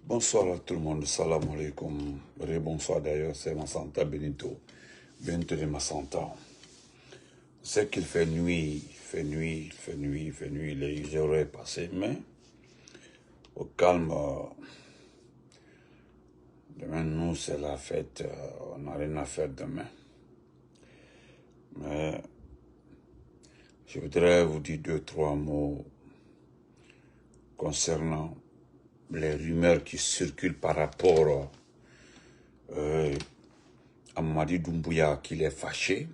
Bonsoir à tout le monde, salam alaikum. Bonsoir d'ailleurs, c'est Massanta Benito, Benito de Massanta. C'est qu'il fait nuit, il fait nuit, il fait nuit, il fait nuit, les heures est passé, mais au calme, demain nous c'est la fête, on n'a rien à faire demain. Mais je voudrais vous dire 2-3 mots concernant les rumeurs qui circulent par rapport à Mamadi Doumbouya qu'il est fâché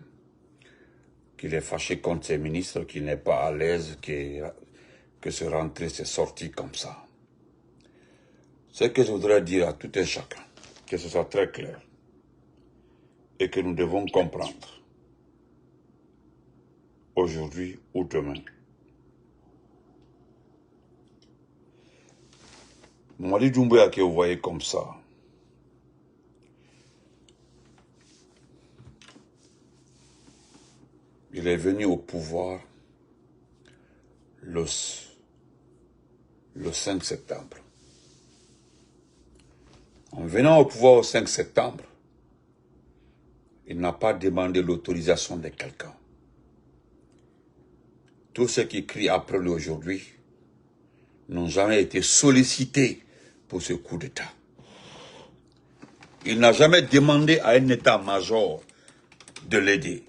contre ses ministres, qu'il n'est pas à l'aise, que ce rentrée s'est sorti comme ça. Ce que je voudrais dire à tout un chacun, que ce soit très clair, et que nous devons comprendre, aujourd'hui ou demain. Mamadi Doumbouya que vous voyez comme ça, il est venu au pouvoir le 5 septembre. En venant au pouvoir au 5 septembre, il n'a pas demandé l'autorisation de quelqu'un. Tous ceux qui crient après lui aujourd'hui n'ont jamais été sollicités pour ce coup d'État. Il n'a jamais demandé à un état-major de l'aider.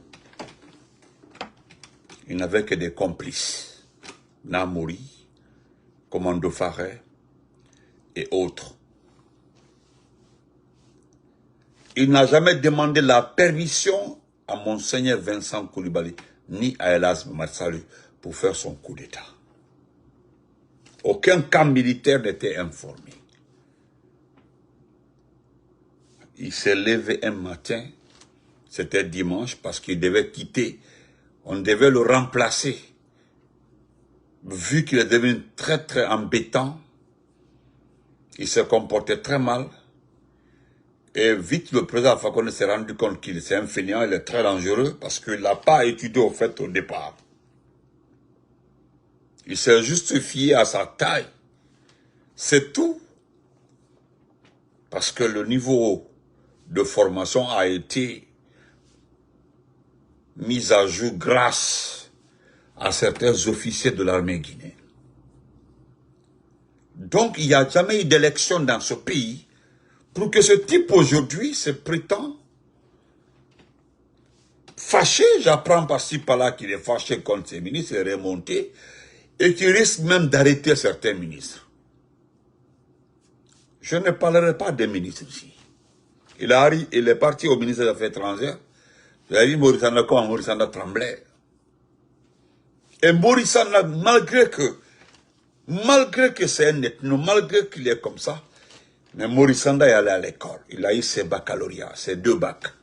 Il n'avait que des complices, Namouri, Commando Faré et autres. Il n'a jamais demandé la permission à Monseigneur Vincent Koulibaly ni à Elas Matsalu pour faire son coup d'État. Aucun camp militaire n'était informé. Il s'est levé un matin, c'était dimanche, parce qu'il devait quitter. On devait le remplacer. Vu qu'il est devenu très très embêtant, il se comportait très mal. Et vite, le président Fakonde s'est rendu compte qu'il est un fainéant, il est très dangereux, parce qu'il n'a pas étudié au fait au départ. Il s'est justifié à sa taille. C'est tout. Parce que le niveau de formation a été mis à jour grâce à certains officiers de l'armée guinéenne. Donc, il n'y a jamais eu d'élection dans ce pays pour que ce type aujourd'hui se prétend fâché. J'apprends par-ci par-là qu'il est fâché contre ses ministres, il est remonté, et qu'il risque même d'arrêter certains ministres. Je ne parlerai pas des ministres ici. Il est parti au ministère des Affaires étrangères. Il a dit Morissanda comme Morissanda tremblait. Et Morissanda, malgré que c'est un ethno, malgré qu'il est comme ça, mais Morissanda est allé à l'école. Il a eu ses baccalauréats, ses 2 bacs.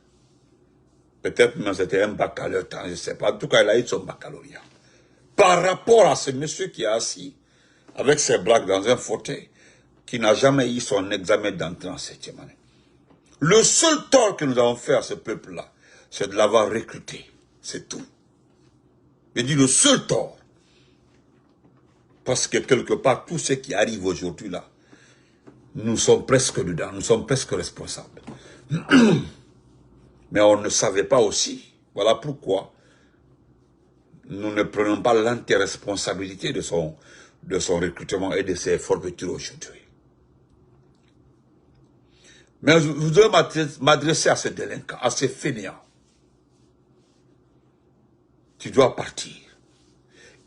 Peut-être même c'était un baccalauréat, je ne sais pas. En tout cas, il a eu son baccalauréat. Par rapport à ce monsieur qui est assis avec ses blagues dans un fauteuil, qui n'a jamais eu son examen d'entrée en 7e année. Le seul tort que nous avons fait à ce peuple-là, c'est de l'avoir recruté. C'est tout. Je dis le seul tort. Parce que quelque part, tout ce qui arrive aujourd'hui là, nous sommes presque dedans, nous sommes presque responsables. Mais on ne savait pas aussi. Voilà pourquoi nous ne prenons pas l'antiresponsabilité de son recrutement et de ses forfaitures aujourd'hui. Mais je voudrais m'adresser à ces délinquants, à ces fainéants. Tu dois partir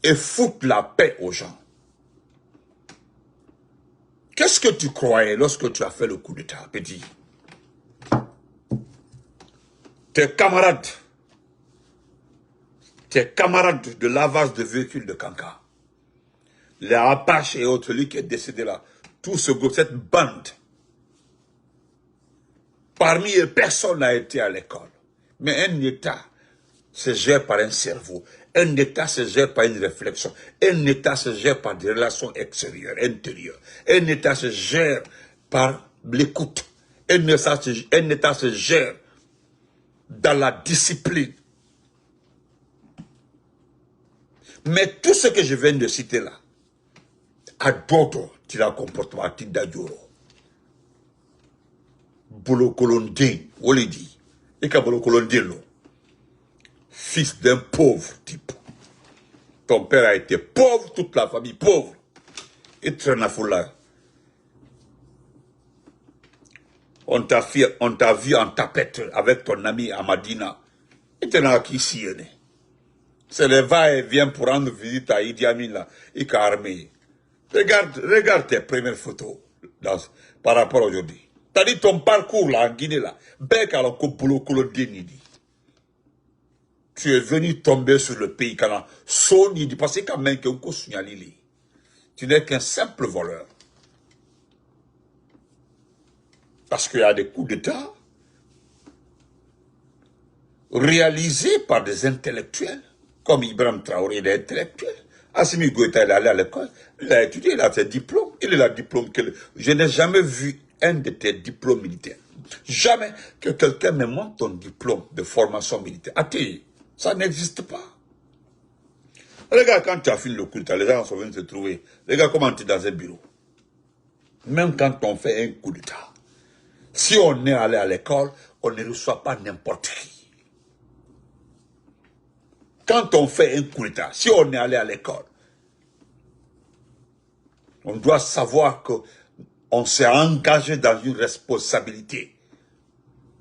et foutre la paix aux gens. Qu'est-ce que tu croyais lorsque tu as fait le coup d'État, petit? Tes camarades de lavage de véhicules de Kanka, les Apaches et autres, lui qui est décédé là, tout ce groupe, cette bande, parmi eux, personne n'a été à l'école. Mais un État se gère par un cerveau. Un État se gère par une réflexion. Un État se gère par des relations extérieures, intérieures. Un État se gère par l'écoute. Un État se gère dans la discipline. Mais tout ce que je viens de citer là, à d'autres, tu la comportement à Tidadjoro. Bolo Kolondé, on l'a dit. Et qu'à Bolo Kolondé, fils d'un pauvre type. Ton père a été pauvre, toute la famille pauvre. Et traîne à foulard. On t'a vu en tapette avec ton ami Amadina. Et tu n'as qu'ici. C'est le va-et-vient pour rendre visite à Idi Amin là, et qu'a armé. Regarde tes premières photos par rapport à aujourd'hui. T'as dit ton parcours là en Guinée là. Tu es venu tomber sur le pays quand Sony parce que quand même tu n'es qu'un simple voleur. Parce qu'il y a des coups d'État réalisés par des intellectuels, comme Ibrahim Traoré, il est intellectuel. Assimi Goïta, il est allé à l'école, il a étudié, il a ses diplômes, il a le diplôme. Je n'ai jamais vu un de tes diplômes militaires. Jamais que quelqu'un me montre ton diplôme de formation militaire. Attends, ça n'existe pas. Regarde, quand tu as fini le culte, les gens sont venus te trouver. Regarde comment tu es dans un bureau. Même quand on fait un coup d'État, si on est allé à l'école, on ne reçoit pas n'importe qui. Quand on fait un coup d'État, si on est allé à l'école, on doit savoir qu'on s'est engagé dans une responsabilité.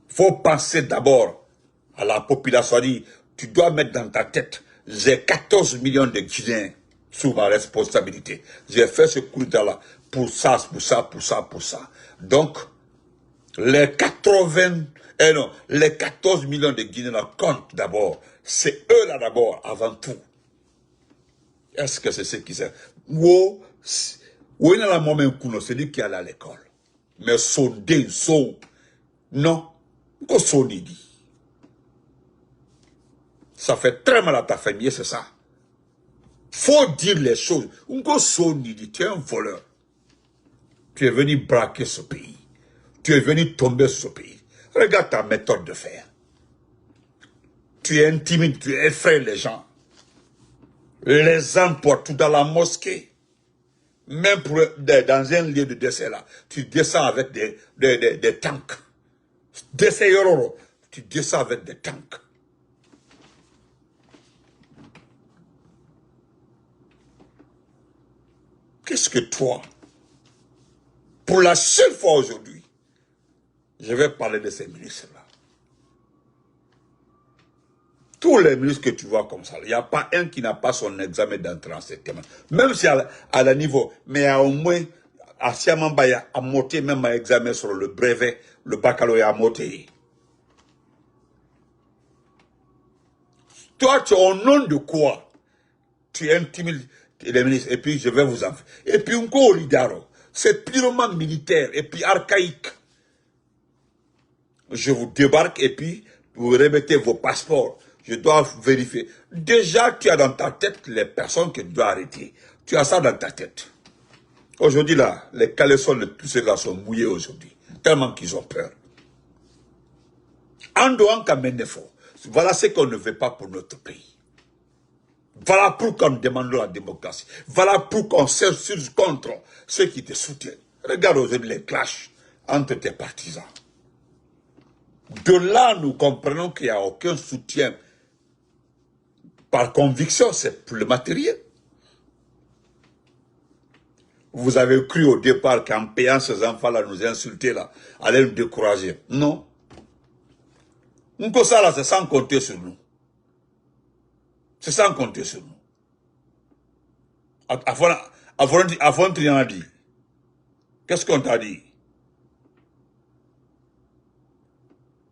Il faut penser d'abord à la population. Tu dois mettre dans ta tête, j'ai 14 millions de Guinéens sous ma responsabilité. J'ai fait ce coup d'État-là pour ça, pour ça, pour ça, pour ça. Donc, les 14 millions de Guinéens comptent d'abord. C'est eux là d'abord, avant tout. Est-ce que c'est ce qui sert? C'est lui qui allait à l'école. Mais non. Ça fait très mal à ta famille, c'est ça. Faut dire les choses. Tu es un voleur. Tu es venu braquer ce pays. Tu es venu tomber sur ce pays. Regarde ta méthode de faire. Tu intimides, tu effraies les gens. Les emportes dans la mosquée. Même dans un lieu de décès là, tu descends avec des tanks. Décès Yororo, tu descends avec des tanks. Qu'est-ce que toi, pour la seule fois aujourd'hui, je vais parler de ces ministres-là. Tous les ministres que tu vois comme ça, il n'y a pas un qui n'a pas son examen d'entrée en septembre. Même si à le niveau, mais au moins, à Siamamba, il y a à monter même un examen sur le brevet, le baccalauréat à monter. Toi, tu es au nom de quoi? Tu intimides les ministres, et puis je vais vous en faire. Et puis, encore Lidaro, c'est purement militaire, et puis archaïque. Je vous débarque, et puis, vous remettez vos passeports. Je dois vérifier. Déjà, tu as dans ta tête les personnes que tu dois arrêter. Tu as ça dans ta tête. Aujourd'hui, là, les caleçons de tous ces gars sont mouillés aujourd'hui. Tellement qu'ils ont peur. En dehors qu'à Ménéfo, voilà ce qu'on ne veut pas pour notre pays. Voilà pourquoi nous demandons la démocratie. Voilà pourquoi on s'insurge contre ceux qui te soutiennent. Regarde aujourd'hui les clashs entre tes partisans. De là, nous comprenons qu'il n'y a aucun soutien par conviction, c'est pour le matériel. Vous avez cru au départ qu'en payant ces enfants-là, nous insulter là, allait nous décourager. Non. Ça là, c'est sans compter sur nous. C'est sans compter sur nous. Avant, tu en as dit. Qu'est-ce qu'on t'a dit?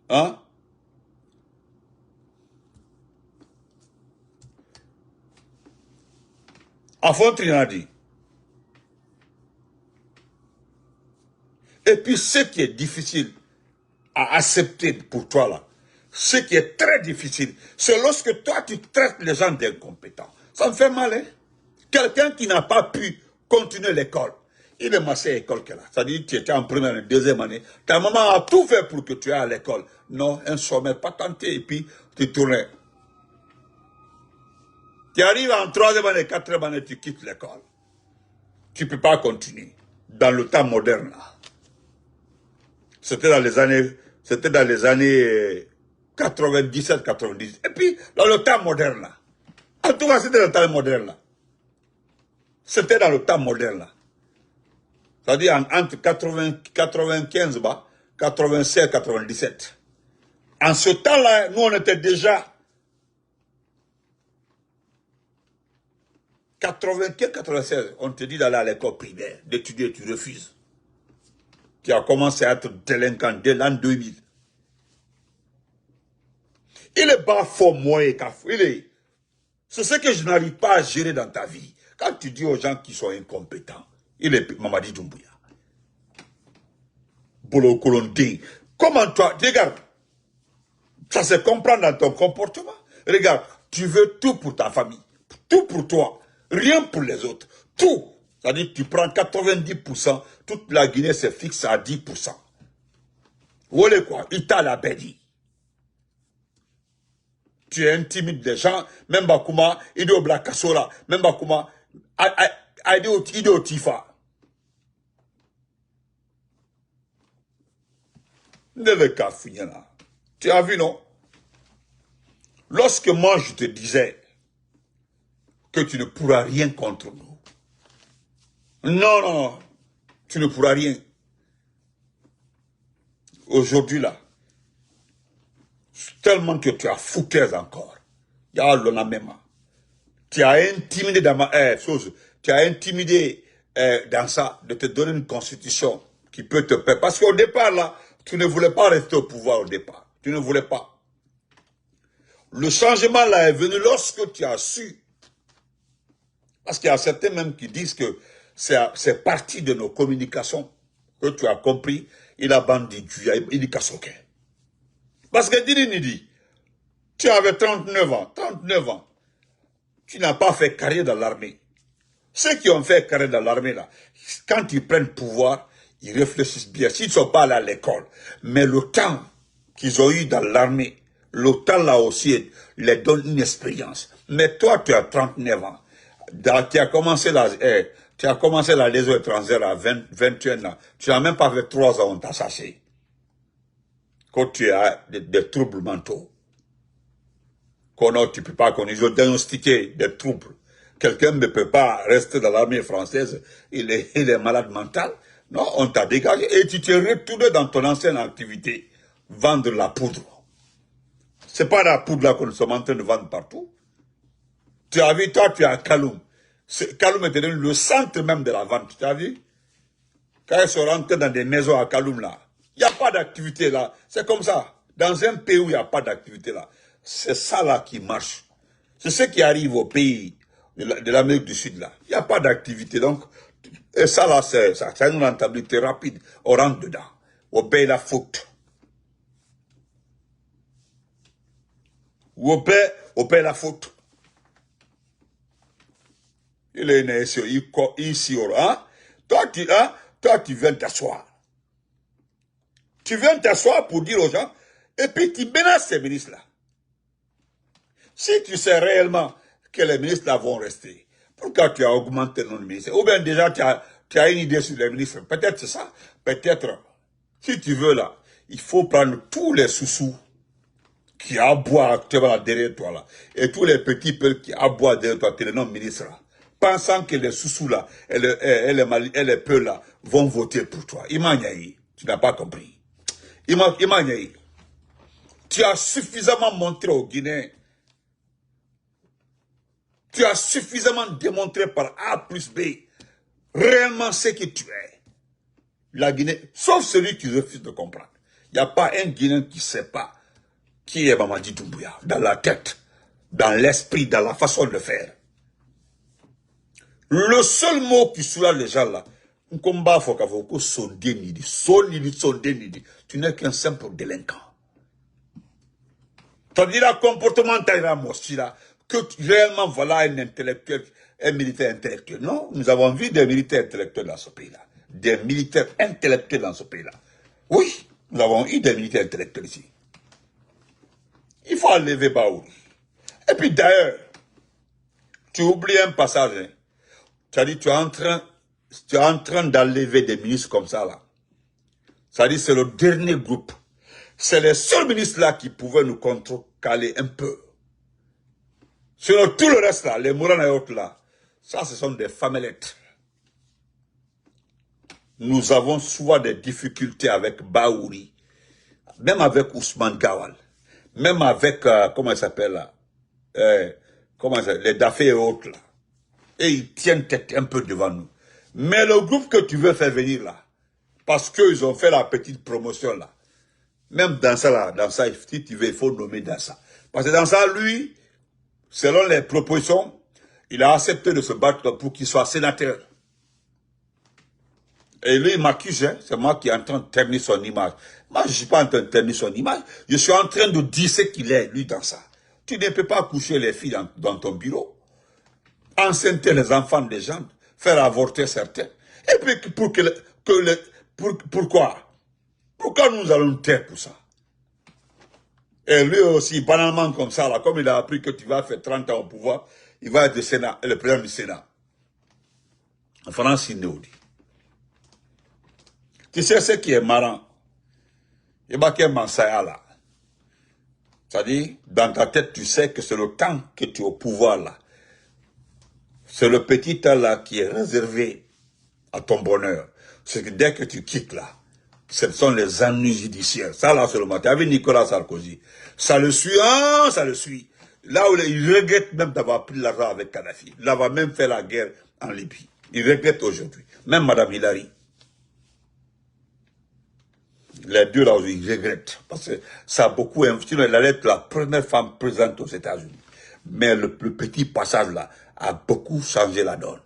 Hein? Avant, tu en as dit. Et puis, ce qui est difficile à accepter pour toi là, ce qui est très difficile, c'est lorsque toi, tu traites les gens d'incompétents. Ça me fait mal, hein? Quelqu'un qui n'a pas pu continuer l'école, il est massé à l'école qu'elle a. C'est-à-dire que tu étais en première et deuxième année. Ta maman a tout fait pour que tu ailles à l'école. Non, un sommet, pas tenté, et puis tu tournais. Tu arrives en troisième année, quatrième année, tu quittes l'école. Tu ne peux pas continuer dans le temps moderne là. C'était dans les années 97, 90. Et puis, dans le temps moderne, là. En tout cas, c'était dans le temps moderne, là. C'était dans le temps moderne, là. C'est-à-dire entre 95, 96, 97. En ce temps-là, nous, on était déjà 95, 96. On te dit d'aller à l'école primaire, d'étudier, tu refuses. Tu as commencé à être délinquant dès l'an 2000. Il est bas fort, moi et cafou. C'est ce que je n'arrive pas à gérer dans ta vie. Quand tu dis aux gens qui sont incompétents, il est Mamadi Doumbouya. Bolo Kolondé. Comment toi, regarde, ça se comprend dans ton comportement. Regarde, tu veux tout pour ta famille, tout pour toi, rien pour les autres, tout. C'est-à-dire tu prends 90%, toute la Guinée se fixe à 10%. Vous voyez quoi? Il t'a la béni. Tu intimides les gens, même Bakuma, Ido Blakasola, même Bakuma, Ido Tifa. Tu as vu, non? Lorsque moi je te disais que tu ne pourras rien contre nous. Non, non, tu ne pourras rien. Aujourd'hui là, tellement que tu as foutaise encore. Il y a l'onamema. Tu as intimidé dans tu as intimidé dans ça de te donner une constitution qui peut te permettre. Parce qu'au départ là, tu ne voulais pas rester au pouvoir au départ. Tu ne voulais pas. Le changement là est venu lorsque tu as su. Parce qu'il y a certains même qui disent que c'est partie de nos communications que tu as compris. Il a bandit, il dit Kassoke. Parce que Didi, tu avais 39 ans, 39 ans. Tu n'as pas fait carrière dans l'armée. Ceux qui ont fait carrière dans l'armée là, quand ils prennent pouvoir, ils réfléchissent bien. S'ils ne sont pas allés à l'école, mais le temps qu'ils ont eu dans l'armée, le temps là aussi les donne une expérience. Mais toi, tu as 39 ans. Tu as commencé la liaison étrangère à 21 ans. Tu n'as même pas fait 3 ans, on t'a chassé. Quand tu as des troubles mentaux. Tu ne peux pas, qu'on ils ont diagnostiqué des troubles. Quelqu'un ne peut pas rester dans l'armée française, il est malade mental. Non, on t'a dégagé et tu t'es retourné dans ton ancienne activité, vendre la poudre. C'est pas la poudre là que nous sommes en train de vendre partout. Tu as vu, toi, tu es à Kaloum. Kaloum est devenu le centre même de la vente, tu as vu? Quand ils sont rentrés dans des maisons à Kaloum là, il n'y a pas d'activité là. C'est comme ça. Dans un pays où il n'y a pas d'activité là, c'est ça là qui marche. C'est ce qui arrive au pays de l'Amérique du Sud là. Il n'y a pas d'activité. Donc, et ça là, c'est une rentabilité rapide. On rentre dedans. On paye la faute. On paye la faute. Il est né ici, hein? Toi, tu viens t'asseoir. Tu viens t'asseoir pour dire aux gens, et puis tu menaces ces ministres-là. Si tu sais réellement que les ministres-là vont rester, pourquoi tu as augmenté le nombre de ministres? Ou bien déjà tu as une idée sur les ministres. Peut-être c'est ça. Peut-être, si tu veux là, il faut prendre tous les sous-sous qui aboient actuellement derrière toi là, et tous les petits peuples qui aboient derrière toi, tu les nommes ministres là, pensant que les sous-sous là, et les peuples là, vont voter pour toi. Imagine, tu n'as pas compris. Imagine, tu as suffisamment montré aux Guinéens, tu as suffisamment démontré par A plus B réellement ce que tu es. La Guinée, sauf celui qui refuse de comprendre. Il n'y a pas un Guinéen qui ne sait pas qui est Mamadi Doumbouya, dans la tête, dans l'esprit, dans la façon de faire. Le seul mot qui soulage les gens là, tu n'es qu'un simple délinquant. C'est-à-dire le comportement taïra mosti là, que réellement voilà un intellectuel, un militaire intellectuel. Non, nous avons vu des militaires intellectuels dans ce pays-là. Des militaires intellectuels dans ce pays-là. Oui, nous avons eu des militaires intellectuels ici. Il faut enlever Baouri. Et puis d'ailleurs, tu oublies un passage. Hein. Tu as dit, tu es en train d'enlever des ministres comme ça là. C'est-à-dire c'est le dernier groupe. C'est les seuls ministres là qui pouvaient nous contrecaler un peu. Sinon tout le reste là, les Mourana et autres là, ça ce sont des famelettes. Nous avons souvent des difficultés avec Baouri, même avec Ousmane Gawal, même avec, comment il s'appelle là, les Dafé et autres là. Et ils tiennent tête un peu devant nous. Mais le groupe que tu veux faire venir là, parce qu'ils ont fait la petite promotion là, même dans ça là, dans ça, si tu veux, il faut nommer dans ça. Parce que dans ça, lui, selon les propositions, il a accepté de se battre pour qu'il soit sénateur. Et lui, il m'accuse, hein, c'est moi qui est en train de ternir son image. Moi, je ne suis pas en train de ternir son image. Je suis en train de dire ce qu'il est, lui, dans ça. Tu ne peux pas coucher les filles dans ton bureau. Enceinter les enfants des gens, faire avorter certains. Et puis, pourquoi? Pourquoi nous allons taire pour ça? Et lui aussi, banalement comme ça, là, comme il a appris que tu vas faire 30 ans au pouvoir, il va être le président du Sénat. En France, il nous dit. Tu sais ce qui est marrant? Il n'y a pas qu'un Mansaya là. C'est-à-dire, dans ta tête, tu sais que c'est le temps que tu es au pouvoir là. C'est le petit temps là qui est réservé à ton bonheur. C'est que dès que tu quittes là, ce sont les ennuis judiciaires. Ça là seulement. Tu as vu Nicolas Sarkozy. Ça le suit, hein, ça le suit. Là où il regrette même d'avoir pris l'argent avec Kadhafi. Il va même fait la guerre en Libye. Il regrette aujourd'hui. Même Madame Hillary. Les deux là, ils regrettent. Parce que ça a beaucoup investi. Elle allait être la première femme présente aux États-Unis. Mais le petit passage là a beaucoup changé la donne.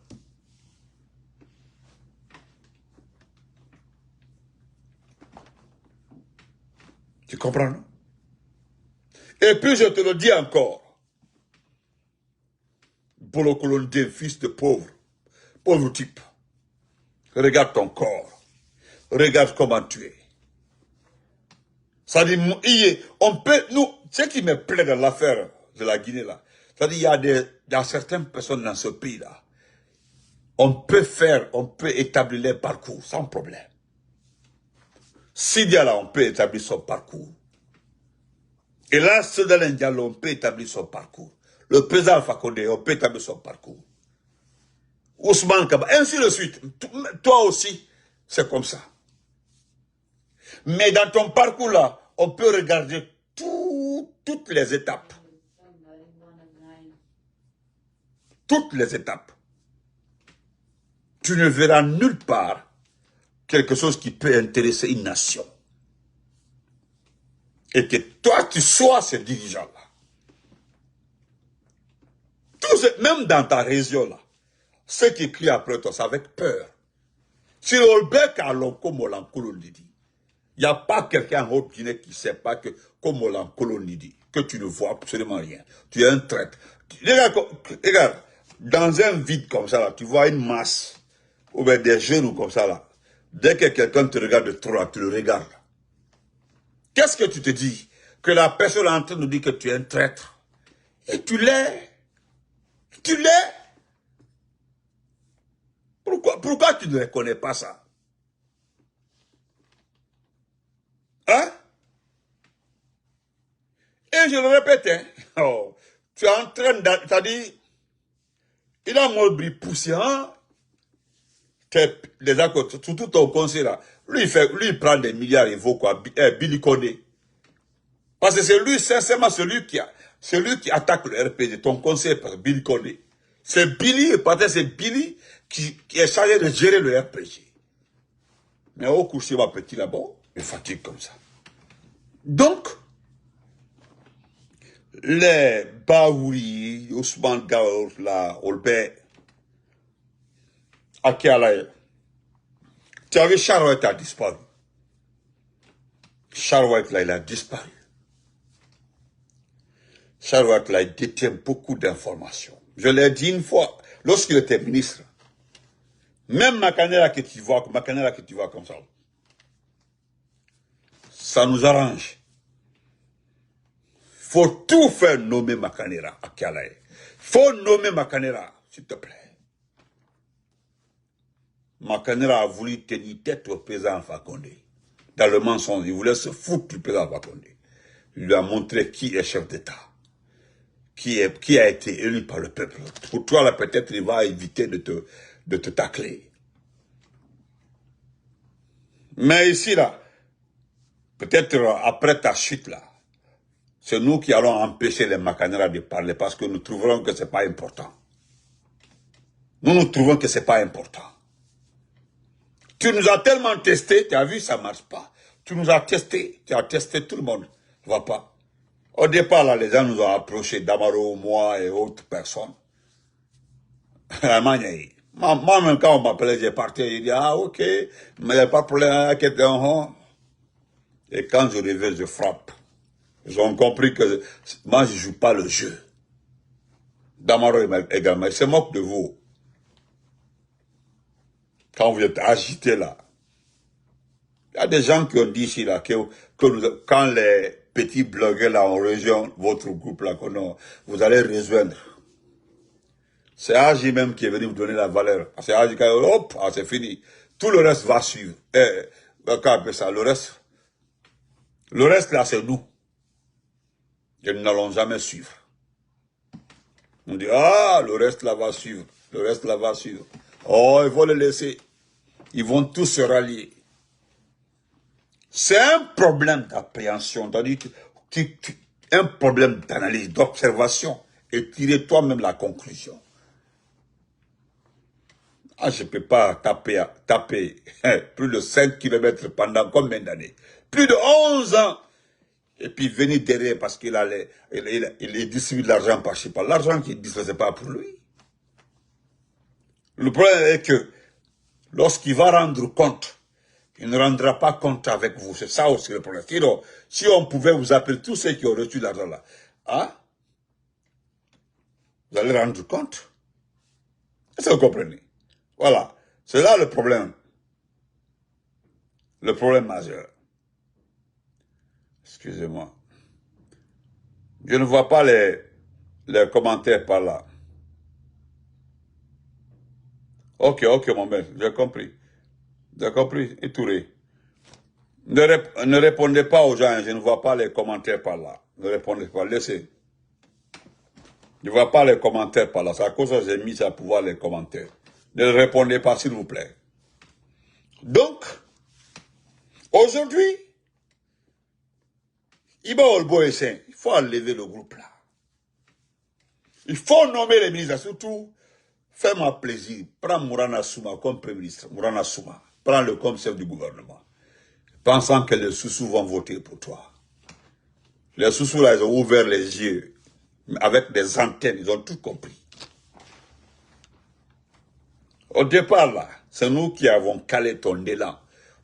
Tu comprends, non? Et puis je te le dis encore. Bolo Kolondé, fils de pauvre type. Regarde ton corps. Regarde comment tu es. Ça dit, on peut, nous, ce qui me plaît dans l'affaire de la Guinée là, ça dit, il y a certaines personnes dans ce pays là, on peut établir les parcours sans problème. Sidia là, on peut établir son parcours. Et là, ceux de l'Indial, on peut établir son parcours. Le président Alpha Condé, on peut établir son parcours. Ousmane Kaba, ainsi de suite. Toi aussi, c'est comme ça. Mais dans ton parcours là, on peut regarder toutes les étapes. Toutes les étapes. Tu ne verras nulle part quelque chose qui peut intéresser une nation. Et que toi, tu sois ce dirigeant-là. Même dans ta région là, ceux qui crient après toi, c'est avec peur. Si le bec à l'onko dit, il n'y a pas quelqu'un en Haute-Guinée qui ne sait pas que, comme Molankolo dit, que tu ne vois absolument rien. Tu es un traître. Regarde, dans un vide comme ça, là, tu vois une masse, ou bien des genoux comme ça, là. Dès que quelqu'un te regarde de trop, tu le regardes. Qu'est-ce que tu te dis? Que la personne est en train de dire que tu es un traître. Et tu l'es. Tu l'es. Pourquoi tu ne reconnais pas ça? Hein? Et je le répète, hein? Oh, tu es en train de... C'est-à-dire, il a Molbri poussé, hein? Les accords, surtout ton conseil là. Lui, il prend des milliards, il vaut quoi? Billy Condé. Parce que c'est lui, sincèrement, celui qui attaque le RPG, ton conseil, Billy Condé. C'est Billy, peut-être c'est Billy qui est chargé de gérer le RPG. Mais au coucher, ma petit là-bas, il fatigue comme ça. Donc, les Baouri, Ousmane Gaour, là, Olbert, Akialaye, tu avais Charouette a disparu. Charouette là, il a disparu. Charouette là, il détient beaucoup d'informations. Je l'ai dit une fois, lorsqu'il était ministre, même Makanera que tu vois comme ça nous arrange. Faut tout faire nommer Makanera à Kialaye. Faut nommer Makanera, s'il te plaît. Makanera a voulu tenir tête au président Alpha Condé. dans le mensonge. Il voulait se foutre du président Alpha Condé. Il lui a montré qui est chef d'État, qui a été élu par le peuple. Pour toi, là, peut-être, il va éviter de te tacler. Mais ici, là, peut-être après ta chute, là, c'est nous qui allons empêcher les Macanera de parler parce que nous trouverons que ce n'est pas important. Nous trouvons que ce n'est pas important. Tu nous as tellement testé, tu as vu, ça ne marche pas. Tu nous as testé, tu as testé tout le monde. Tu ne vois pas. Au départ, là, les gens nous ont approchés, Damaro, moi et autres personnes. Moi-même, quand on m'appelait, j'ai parti, j'ai dit, ah, ok, mais il n'y a pas de problème, et quand je reviens, je frappe. Ils ont compris que moi, je ne joue pas le jeu. Damaro également, il se moque de vous. Quand vous êtes agité là. Il y a des gens qui ont dit ici là, quand les petits blogueurs là ont rejoint votre groupe là, vous allez rejoindre. C'est Agi même qui est venu vous donner la valeur. C'est Agi qui a dit, hop, c'est fini. Tout le reste va suivre. Ça, le reste là, c'est nous. Et nous n'allons jamais suivre. On dit, ah, le reste là va suivre. Le reste là va suivre. Oh, il faut les laisser. Ils vont tous se rallier. C'est un problème d'appréhension, un problème d'analyse, d'observation, et tirer toi-même la conclusion. Ah, je ne peux pas taper plus de 5 km pendant combien d'années? Plus de 11 ans. Et puis venir derrière parce qu'il il distribue de l'argent par-ci par. L'argent qu'il distribue, ce n'est pas pour lui. Le problème est que lorsqu'il va rendre compte, il ne rendra pas compte avec vous. C'est ça aussi le problème. Sinon, si on pouvait vous appeler tous ceux qui ont reçu l'argent là, hein, vous allez rendre compte. Est-ce que vous comprenez? Voilà. C'est là le problème. Le problème majeur. Excusez-moi. Je ne vois pas les commentaires par là. Ok, mon maître, j'ai compris. J'ai compris, et Touré. Ne répondez pas aux gens, je ne vois pas les commentaires par là. Ne répondez pas, laissez. Je ne vois pas les commentaires par là. C'est à cause que j'ai mis à pouvoir les commentaires. Ne répondez pas, s'il vous plaît. Donc, aujourd'hui, Iba Olbo et Saint, il faut enlever le groupe là. Il faut nommer les ministres, surtout, fais-moi plaisir, prends Mourana Souma comme Premier ministre, Mourana Souma, prends-le comme chef du gouvernement, pensant que les Soussous vont voter pour toi. Les Soussous là, ils ont ouvert les yeux, avec des antennes, ils ont tout compris. Au départ là, c'est nous qui avons calé ton élan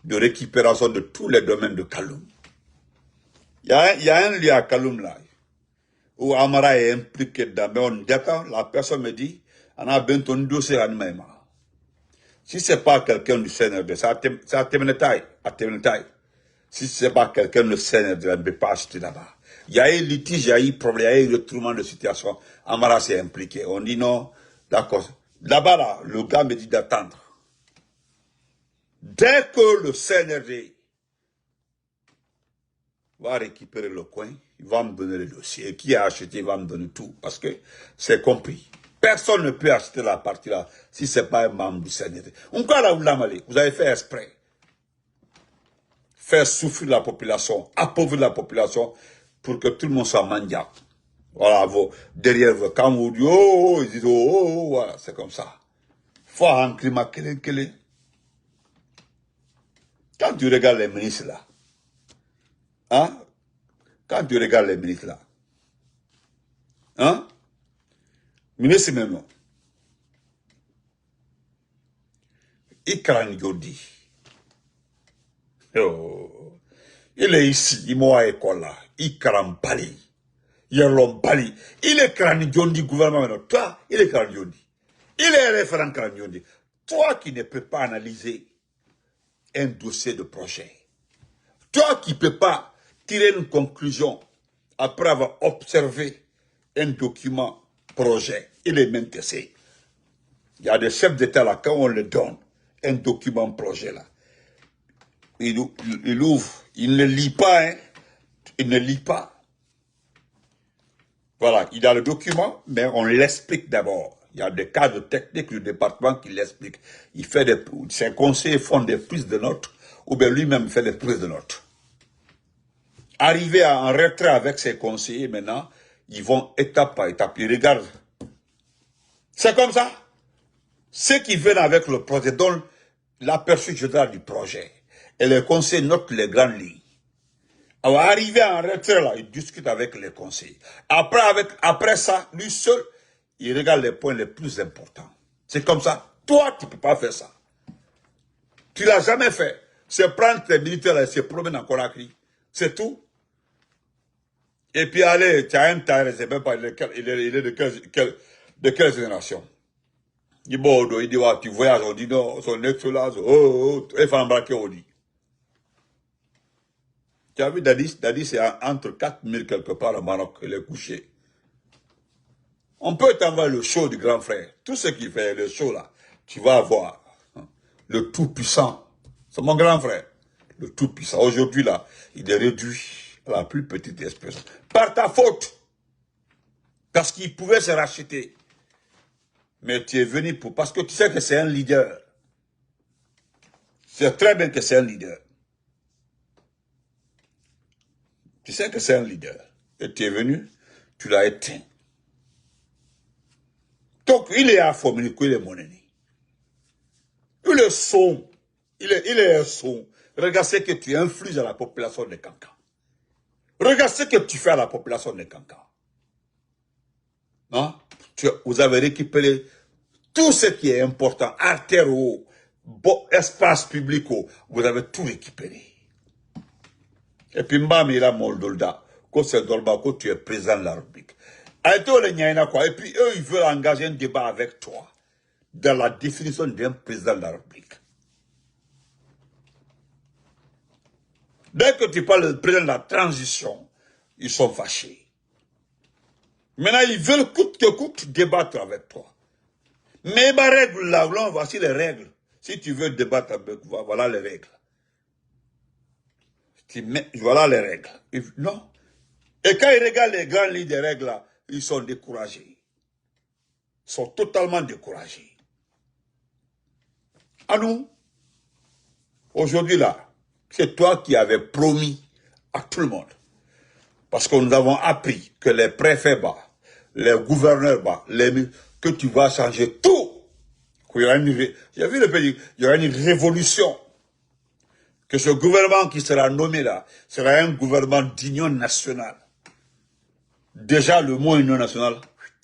de récupération de tous les domaines de Kaloum. Il y a un lieu à Kaloum là, où Amara est impliqué dedans, mais on détend, la personne me dit, on a bientôt un dossier à nous. Si ce n'est pas quelqu'un du CNRD, c'est à Temenetaï. Si ce n'est pas quelqu'un du CNRD, on ne peut pas acheter là-bas. Il y a eu litige, il y a eu problème, il y a eu retournement de situation. Amara s'est impliqué. On dit non, d'accord. Là-bas, là, le gars me dit d'attendre. Dès que le CNRD va récupérer le coin, il va me donner le dossier. Et qui a acheté, il va me donner tout. Parce que c'est compris. Personne ne peut acheter la partie là si ce n'est pas un membre du CNRD. Vous avez fait exprès. Faire souffrir la population, appauvrir la population pour que tout le monde soit mendiant. Voilà, derrière vous, quand vous dites oh, ils disent oh, voilà, c'est comme ça. Faut un climat kélé. Quand tu regardes les ministres là, hein, quand tu regardes les ministres là, hein, ministre même, Ikran Yodi, oh, il est ici, il m'a école là, Ikran Bali, Yerlom Bali, il est Kran Yondi gouvernement maintenant, toi, il est Kran Yondi, il est référent Kran Yondi, toi qui ne peux pas analyser un dossier de projet, toi qui ne peux pas tirer une conclusion après avoir observé un document projet, il est même que c'est. Il y a des chefs d'État là, quand on leur donne un document projet là, il ouvre, il ne lit pas, hein. Il ne lit pas. Voilà, il a le document, mais on l'explique d'abord. Il y a des cadres techniques du département qui l'expliquent. Ses conseillers font des prises de notes, ou bien lui-même fait des prises de notes. Arrivé en retrait avec ses conseillers, maintenant, ils vont étape par étape. Ils regardent. C'est comme ça. Ceux qui viennent avec le projet donnent l'aperçu général du projet. Et les conseillers notent les grandes lignes. Alors, arrivé en retrait, là, il discute avec les conseillers. Après ça, lui seul, il regarde les points les plus importants. C'est comme ça. Toi, tu ne peux pas faire ça. Tu ne l'as jamais fait. C'est prendre tes militaires et se promener en Conakry. C'est tout. Et puis, allez, tu as un taille, je ne sais même pas, il est de quelle génération. Il dit, bon, il dit, tu voyages, on dit non, son excellence, il faut embarquer, on dit. Tu as vu Dadis c'est entre 4000 quelque part au Maroc, il est couché. On peut t'envoyer le show du grand frère. Tout ce qui fait le show là, tu vas avoir le tout-puissant. C'est mon grand frère, le tout-puissant. Aujourd'hui là, il est réduit à la plus petite espèce. Par ta faute. Parce qu'il pouvait se racheter. Mais tu es venu pour... Parce que tu sais que c'est un leader. Tu sais très bien que c'est un leader. Tu sais que c'est un leader. Et tu es venu, tu l'as éteint. Donc, il est à Fomini, il est mon ennemi. Il est son. Il est un son. Regarde ce que tu infliges à la population de Kankan. Regarde ce que tu fais à la population de Kankan. Hein? Vous avez récupéré tout ce qui est important, artères, espace public, vous avez tout récupéré. Et puis, Mbam, il a Moldolda, quand c'est Dolba, quand tu es président de la République. Et puis, eux, ils veulent engager un débat avec toi dans la définition d'un président de la République. Dès que tu parles du président de la transition, ils sont fâchés. Maintenant, ils veulent coûte que coûte débattre avec toi. Mais ma règle là, voici les règles. Si tu veux débattre avec moi, voilà les règles. Voilà les règles. Non. Et quand ils regardent les grandes lignes des règles là, ils sont découragés. Ils sont totalement découragés. À nous, aujourd'hui là, c'est toi qui avais promis à tout le monde. Parce que nous avons appris que les préfets bas, les gouverneurs bas, que tu vas changer tout. J'ai vu le pays, il y aura une révolution. Que ce gouvernement qui sera nommé là, sera un gouvernement d'union nationale. Déjà, le mot union nationale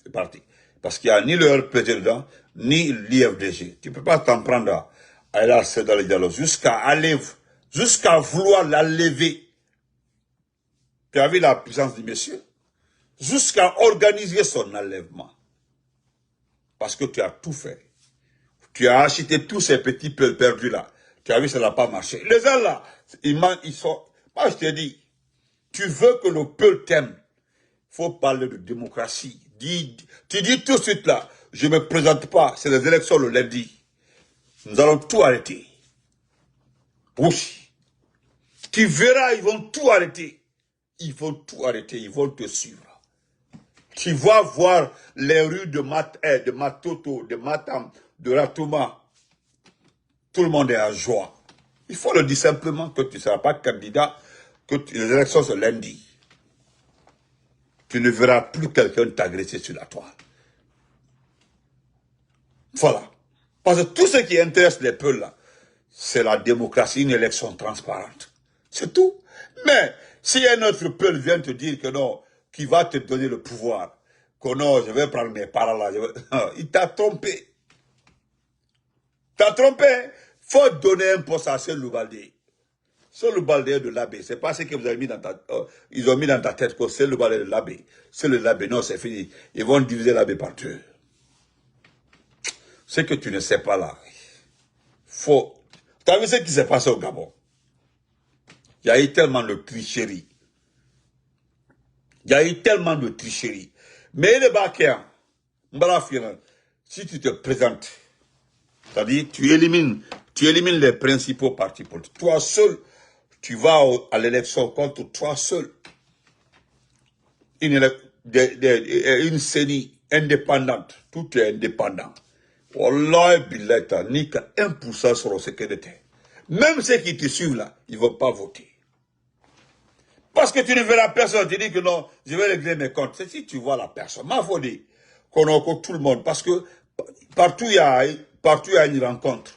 est parti. Parce qu'il n'y a ni leur président, ni l'IFDG. Tu ne peux pas t'en prendre à aller dans le dialogue jusqu'à vouloir la lever. Tu as vu la puissance du monsieur? Jusqu'à organiser son enlèvement. Parce que tu as tout fait. Tu as acheté tous ces petits peuples perdus là. Tu as vu, ça n'a pas marché. Les gens là, ils sont... Moi, je te dis, tu veux que le peuple t'aime. Il faut parler de démocratie. Tu dis tout de suite là, je ne me présente pas, c'est les élections le lundi. Nous allons tout arrêter. Oui. Tu verras, ils vont tout arrêter. Ils vont tout arrêter, ils vont te suivre. Tu vas voir les rues de Matoto, de Matam, de Ratouma. Tout le monde est à joie. Il faut le dire simplement que tu ne seras pas candidat, que les élections sont lundi. Tu ne verras plus quelqu'un t'agresser sur la toile. Voilà. Parce que tout ce qui intéresse les peuples là, c'est la démocratie, une élection transparente. C'est tout. Mais si un autre peuple vient te dire que non, qui va te donner le pouvoir, que non, je vais prendre mes paroles là, il t'a trompé. T'as trompé. Faut donner un poste à ce Loubaldé. Ce Loubaldé de l'abbé, c'est pas ce que vous avez mis dans ta tête. Ils ont mis dans ta tête que c'est le Loubaldé de l'abbé. C'est le l'abbé. Non, c'est fini. Ils vont diviser l'abbé par deux. Ce que tu ne sais pas là. Faut. Tu as vu ce qui s'est passé au Gabon? Il y a eu tellement de tricherie. Il y a eu tellement de tricherie. Mais le Bakéan, si tu te présentes, c'est-à-dire tu élimines Tu élimines les principaux partis politiques. Toi seul, tu vas à l'élection contre toi seul. Une CENI indépendante. Tout est indépendant. Wallah, Billeta, ni qu'à 1% sur ce qu'elle était. Même ceux qui te suivent là, ils ne vont pas voter. Parce que tu ne verras personne. Tu dis que non, je vais régler mes comptes. C'est si tu vois la personne. Ma faut dire qu'on a tout le monde. Parce que partout il y a une rencontre.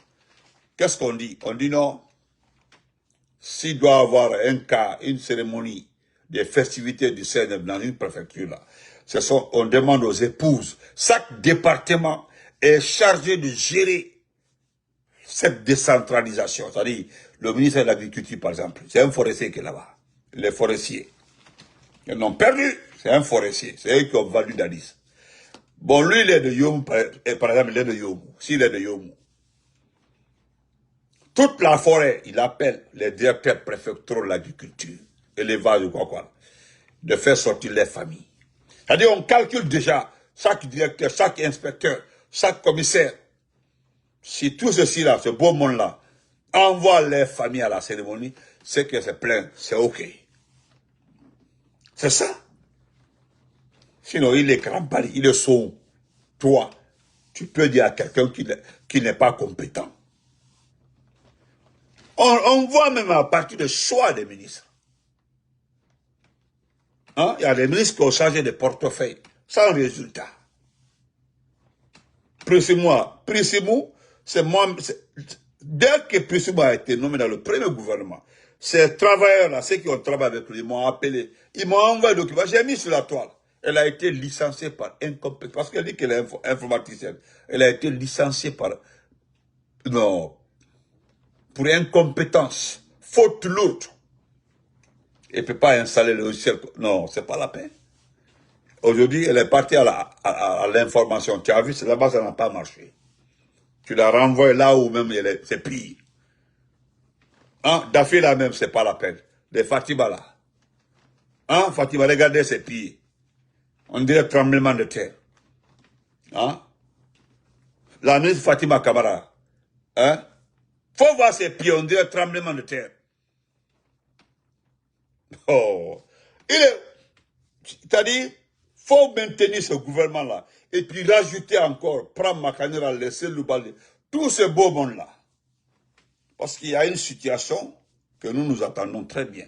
Qu'est-ce qu'on dit? On dit non. S'il doit y avoir un cas, une cérémonie, des festivités du CNF dans une préfecture là, on demande aux épouses. Chaque département est chargé de gérer cette décentralisation. C'est-à-dire, le ministère de l'Agriculture, par exemple, c'est un forestier qui est là-bas. Les forestiers. Ils l'ont perdu. C'est un forestier. C'est eux qui ont vendu Dadis. Bon, lui, il est de Yomou, par exemple, il est de Yomou. S'il est de Yomou. Toute la forêt, il appelle les directeurs préfectoraux de l'agriculture, élevage ou quoi, de faire sortir les familles. C'est-à-dire, on calcule déjà chaque directeur, chaque inspecteur, chaque commissaire. Si tout ceci-là, ce beau monde-là, envoie les familles à la cérémonie, c'est que c'est plein, c'est OK. C'est ça. Sinon, il est crampé, il est sourd. Toi, tu peux dire à quelqu'un qui n'est pas compétent. On voit même à partir du choix des ministres. Hein? Il y a des ministres qui ont changé de portefeuille sans résultat. Prissimou, c'est moi. Dès que Prissimou a été nommé dans le premier gouvernement, ces travailleurs-là, ceux qui ont travaillé avec lui, ils m'ont appelé. Ils m'ont envoyé le document. J'ai mis sur la toile. Elle a été licenciée par incompétence. Parce qu'elle dit qu'elle est informaticienne. Elle a été licenciée par... Non. Pour incompétence. Faute lourde. Elle ne peut pas installer le logiciel. Non, c'est pas la peine. Aujourd'hui, elle est partie à l'information. Tu as vu, là-bas, ça n'a pas marché. Tu la renvoies là où même c'est pire. Hein? Daffy là même, c'est pas la peine. De Fatima là. Hein? Fatima, regardez, c'est pire. On dirait tremblement de terre. Hein? La ministre Fatima Kamara. Hein? Faut voir ses pieds, on dirait tremblement de terre. Oh. C'est-à-dire, faut maintenir ce gouvernement-là. Et puis rajouter encore, prendre Makanera, laisser Loubali, tout ce beau monde-là. Parce qu'il y a une situation que nous attendons très bien.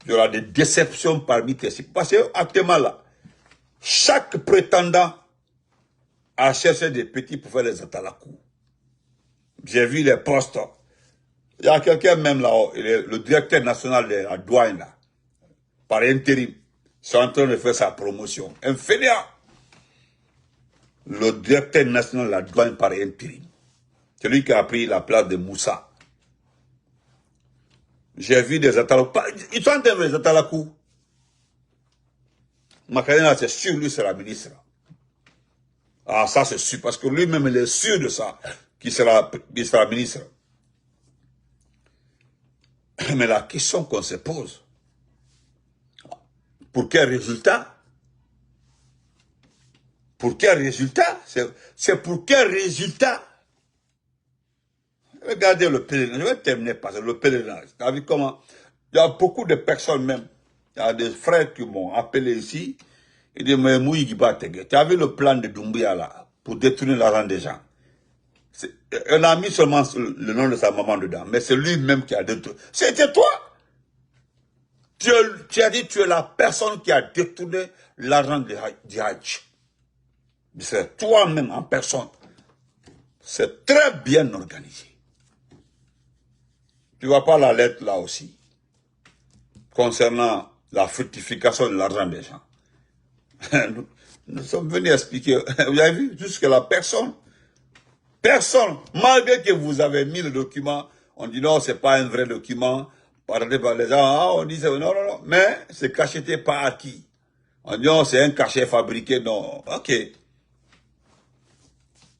Il y aura des déceptions parmi tes cibles. Parce qu'actuellement là, chaque prétendant a cherché des petits pour faire les atalakou. J'ai vu les postes. Il y a quelqu'un même là-haut, le directeur national de la douane là, par intérim, c'est en train de faire sa promotion. Un fainéant. Le directeur national de la douane par intérim. C'est lui qui a pris la place de Moussa. J'ai vu des atalakou. Ils sont en train de faire les atalakou. Makanena, c'est sûr, lui, c'est la ministre. Ah, ça, c'est sûr, parce que lui-même, il est sûr de ça, qu'il sera ministre. Mais la question qu'on se pose, pour quel résultat? Pour quel résultat? C'est pour quel résultat? Regardez le pèlerinage. Je vais terminer par le pèlerinage. Tu as vu comment? Il y a beaucoup de personnes même. Il y a des frères qui m'ont appelé ici. Ils disent, mais tu as vu le plan de Doumbouya là, pour détourner l'argent des gens? On a mis seulement le nom de sa maman dedans, mais c'est lui-même qui a détourné. C'était toi. Tu as dit, tu es la personne qui a détourné l'argent du Hajj. C'est toi-même en personne. C'est très bien organisé. Tu ne vois pas la lettre là aussi, concernant la fructification de l'argent des gens. Nous sommes venus expliquer, vous avez vu, jusque la personne, malgré que vous avez mis le document, on dit non, c'est pas un vrai document, parlé par les gens, ah, on disait non, mais c'est cacheté par acquis. On dit non, c'est un cachet fabriqué, non, ok. Il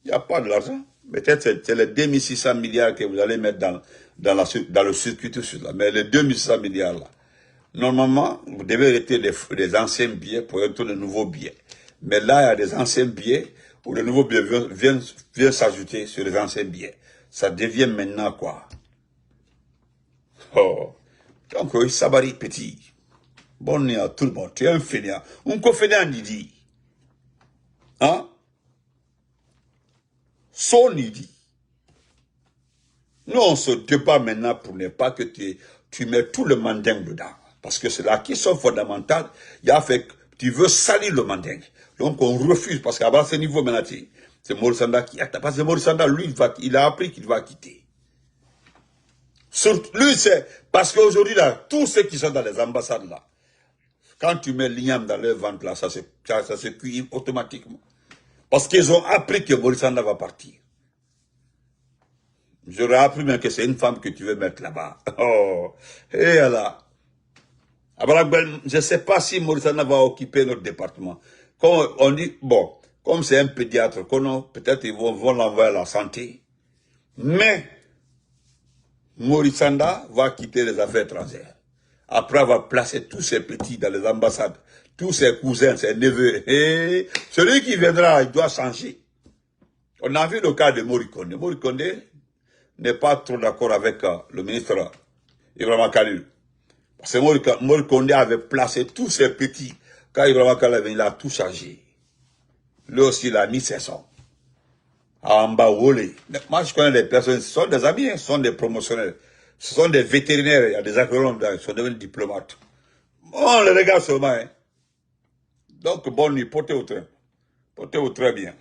n'y a pas de l'argent. Peut-être c'est les 2600 milliards que vous allez mettre dans le circuit tout de suite là. Mais les 2600 milliards là, normalement, vous devez retirer des anciens billets pour retourner de nouveaux billets. Mais là, il y a des anciens billets où de nouveaux billets viennent s'ajouter sur les anciens billets. Ça devient maintenant quoi? Oh. Donc, Sabari petit. Bon nuit à tout le monde. Tu es un fainéant. Un co-fainéant, Nidi. Hein? Son Nidi. Nous, on se débat maintenant pour ne pas que tu mets tout le mandingue dedans. Parce que c'est la question fondamentale. Il a fait que tu veux salir le mandingue. Donc, on refuse. Parce qu'à ce niveau, maintenant, c'est Maurice Sanda qui attend. Parce que Maurice Sanda, lui, il a appris qu'il va quitter. Surtout, lui, c'est parce qu'aujourd'hui, là, tous ceux qui sont dans les ambassades, là, quand tu mets l'igname dans leur ventre, là, ça se cuit automatiquement. Parce qu'ils ont appris que Maurice Sanda va partir. J'aurais appris même que c'est une femme que tu veux mettre là-bas. Oh, et là. Je ne sais pas si Maurice Sanda va occuper notre département. Comme on dit, bon, comme c'est un pédiatre, peut-être ils vont l'envoyer à la santé. Mais, Maurice Sanda va quitter les affaires étrangères. Après avoir placé tous ses petits dans les ambassades, tous ses cousins, ses neveux. Et celui qui viendra, il doit changer. On a vu le cas de Mori Kondé. Mori Kondé n'est pas trop d'accord avec le ministre Ibrahima Khalil. Parce que Mori Kondé avait placé tous ses petits. Quand Ibrahima Khalil est venu, il a tout changé. Lui aussi, il a mis ses sons. En bas, moi, je connais des personnes, ce sont des amis, ce sont des promotionnels. Ce sont des vétérinaires, il y a des agronomes, ils sont devenus diplomates. On les regarde seulement. Hein. Donc, bonne nuit, portez-vous très. Portez-vous très bien.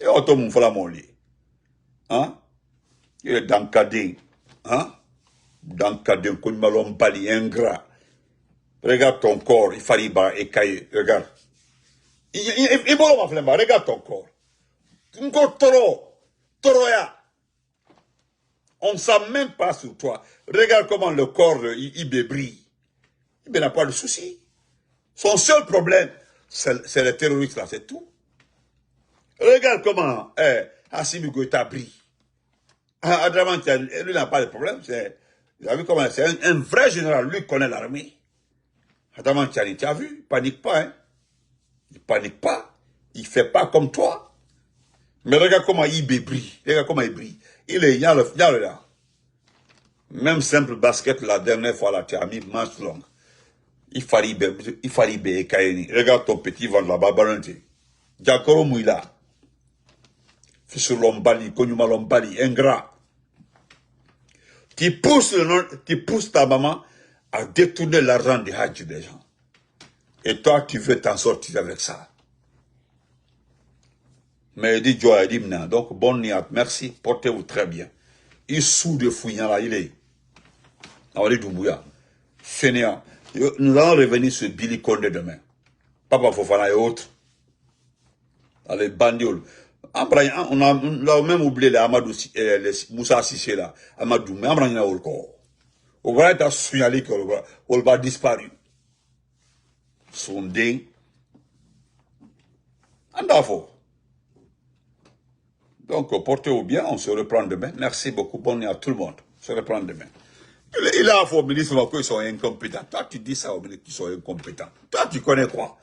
Et on tombe mon lit. Hein? Il est dans Kadin. Hein? Dans Kadin, qu'on m'a bali, ingrat. Regarde ton corps, il fallait et cailler. Regarde. Regarde ton corps. Ton corps toroya. On ne sent même pas sur toi. Regarde comment le corps, il brille. Il n'a pas de souci. Son seul problème, c'est les terroristes là, c'est tout. Regarde comment Assimi Goïta brille. Adraman, lui n'a pas de problème. Vous avez vu comment c'est un vrai général, lui connaît l'armée. Adraman Tiani, tu as vu, il panique pas. Hein? Il panique pas. Il fait pas comme toi. Mais regarde comment il brille. Regarde comment il brille. Il est, il y a le là. Même simple basket, la dernière fois, là, tu as mis manche longue. Il fallait Kaini. Regarde ton petit ventre là-bas, balanté. Jakoro Mouila. Fils Lombali, Konyuma Lombali, ingrat. Qui pousse ta maman à détourner l'argent des Hajj des gens. Et toi, tu veux t'en sortir avec ça. Mais il dit Joa, il dit Mna. Donc, bonne nuit, merci, portez-vous très bien. Il sous de fouillant là, il est. Awali Doumbouya. Fainéant. Nous allons revenir sur Billy Kondé demain. Papa Fofana et autres. Les bandioles. On a même oublié les Amadou, les Moussa Sissé là. Amadou, mais on a encore. On va être signalé qu'on va disparu. Son ding. Andafo. Donc, portez-vous bien, on se reprend demain. Merci beaucoup, bonne nuit à tout le monde. On se reprend demain. Il a au ministre qu'ils sont incompétents. Toi, tu dis ça aux ministres qui sont incompétents. Toi, tu connais quoi?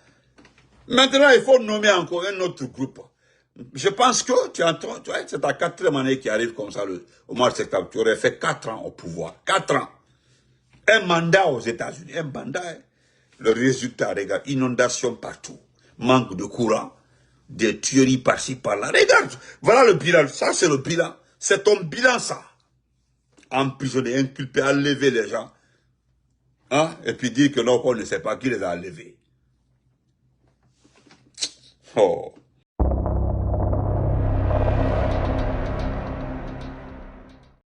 Maintenant, il faut nommer encore un autre groupe. Je pense que c'est ta 4e année qui arrive comme ça, au mois de septembre. Tu aurais fait 4 ans au pouvoir. 4 ans. Un mandat aux États-Unis. Un mandat. Hein. Le résultat, regarde, inondation partout. Manque de courant. Des tueries par-ci, par-là. Regarde, voilà le bilan. Ça, c'est le bilan. C'est ton bilan, ça. Emprisonner, inculper, enlever les gens. Hein? Et puis dire que non, on ne sait pas qui les a enlevés. Oh.